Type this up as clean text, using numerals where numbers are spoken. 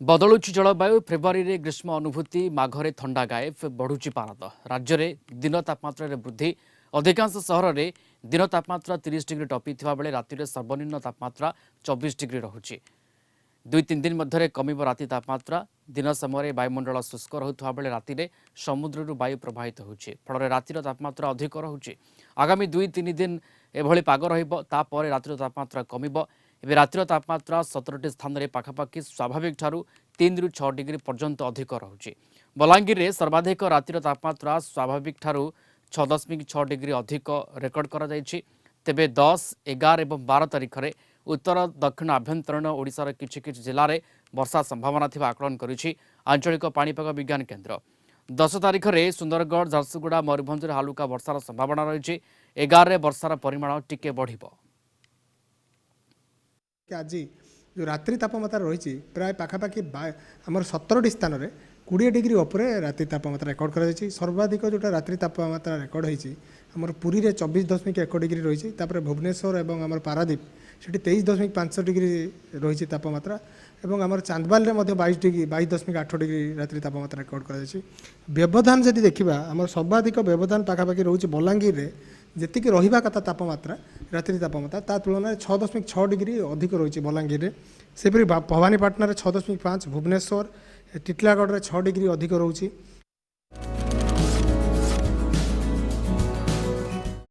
बदलुची जलवायु फेब्रुआरी ग्रीष्म अनुभूति माघरे थंडा गायब बढ़ुची पारद राज्य में दिन तापमात्रा वृद्धि अधिकांश सहर में दिन तापमात्रा 30 डिग्री टपी बेले राति सर्वनिम्न तापमात्रा 24 डिग्री रहुची। 2-3 दिन मध्य कमिब राति तापमात्रा दिन समय वायुमंडल शुष्क रहुवा बेले राति समुद्र वायु प्रवाहित होउछि फल रातिर तापमात्रा अधिक रहुछि। आगामी 2-3 दिन एभली पाग रहिबो तापर रातिर तापमात्रा कमिब। एबे रातिर तापमात्रा 17टी स्थान में पाखापाखि स्वाभाविक ठारू 3 ରୁ 6 डिग्री पर्यंत अधिक रहुछि। बलांगीर में सर्वाधिक रातिर तापमात्रा स्वाभाविक ठारू 6.6 डिग्री अधिक रेकर्ड करा जायछि। तेबे 10, 11 और 12 तारिख में उत्तर दक्षिण आभ्यंतरण ओडिशार किछि किछि जिले में वर्षा संभावना थिबा आकलन करिछि आंचलिक पाणीपाग विज्ञान केन्द्र। 10 तारिख में सुंदरगढ़, झारसुगुड़ा, मयूरभंज में हालुका वर्षार संभावना रही। 11 में वर्षार परिमाण टिके बढ़िबो। आज जो रात्रि तापमात्रा रही प्राय पाखापाखि आम 17टी स्थान में 20 डिग्री उपरे रात्रि तापमात्रा रेकर्ड कर सर्वाधिक जोटा रात्रि तापमात्रा रेकर्ड होती आमर पुरी में 24.1 डिग्री रही। भुवनेश्वर और आम पारादीप से 23.5 डिग्री रही तापमात्रा और आम चांदबाल 22 डिग्री 22.8 डिग्री रात्रि तापमात्रा रेकर्ड कर व्यवधान जदि देखा आम सर्वाधिक व्यवधान पाखापाखि रोचे बलांगीर में जी रहा कथा तापमात्रा रात्रि तापमात्रा ता तुलन में 6.6 डिग्री अधिक रही बलांगीर में। सेपरी भवानीपाटना 6.5, भुवनेश्वर टिटलागढ़ 6 डिग्री अधिक रोचे।